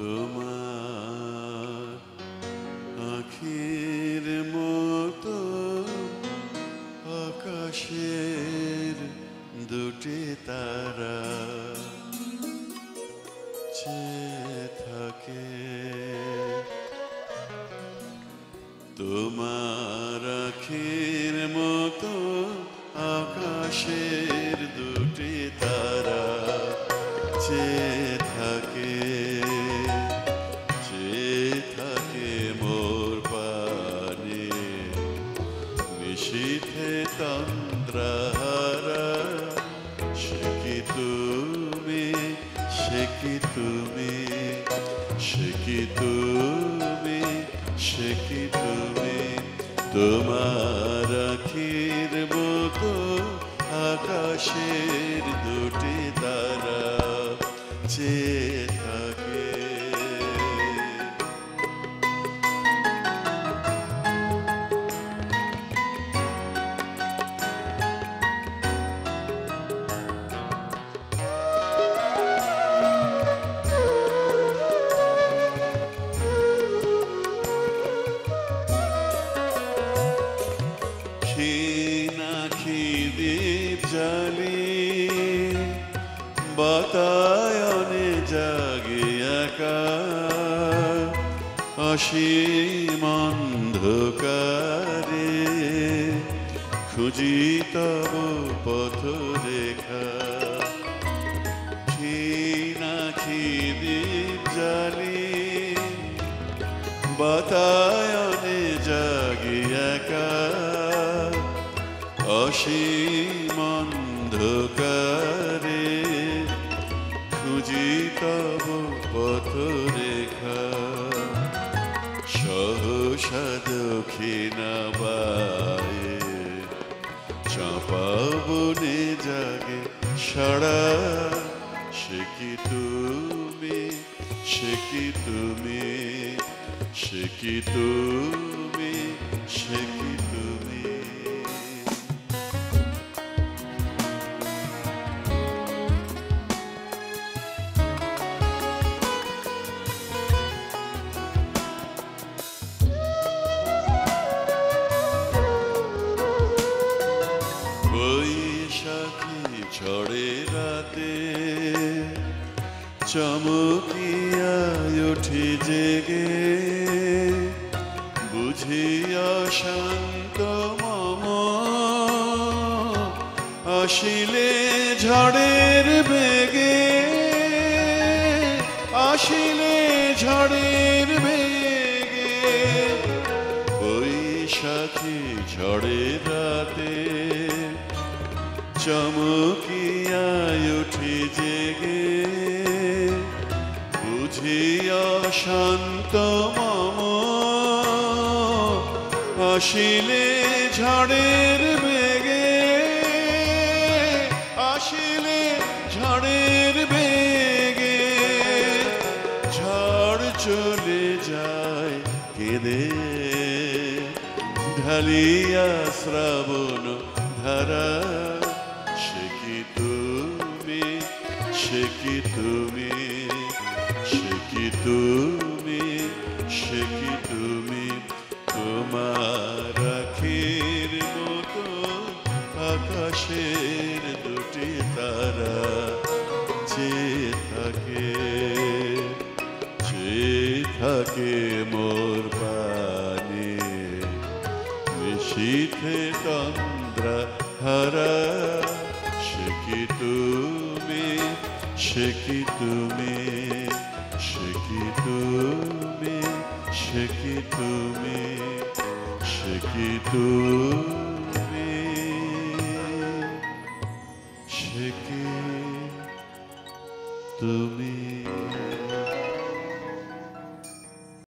তোমার আখির মতো আকাশের দুটি তারা চেয়ে থাকে তোমার আখির মতো আকাশের দুটি তারা চেয়ে থাকে মোর পানে নিশীথে তন্দ্রাহারা সে কি তুমি সে কি তুমি সে কি তুমি সে কি তুমি তোমার আখির মতো আকাশের দুটি তারা চেয়ে থাকে জালি বাতায়নে জাগে একা অসীম অন্ধকারে খুঁজি তব পথরেখা ক্ষীণাক্ষী দীপ জালি বাতায়নে জাগে একা অসীম অন্ধকারে খুঁজি তব পথরেখা সহসা দক্ষিণা বায়ে চাঁপা বনে জাগে সারা সে কি তুমি সে কি তুমি সে কি তুমি সে কি তুমি ঝড়ে রাতে চমকিয়া উঠি জেগে বুঝিয়া শান্ত মম আসিলে ঝড়ের বেগে আসিলে ঝড়ের বেগে বৈশাখী ঝড়ে রাতে চমকিয়া উঠি জেগে বুঝিয়া শান্ত মম আসিলে ঝড়ের বেগে আসিলে ঝড়ের বেগে ঝড় চলে যায় কেঁদে ঢালিয়া শ্রাবণ ধারা সে কি তুমি সে কি তুমি সে কি তুমি সে কি তুমি তোমার আখির মতো আকাশের দুটি তারা চেয়ে থাকে মোর পানে নিশীথে তন্দ্রা হারা সে কি তুমি সে কি তুমি সে কি তুমি সে কি তুমি সে কি তুমি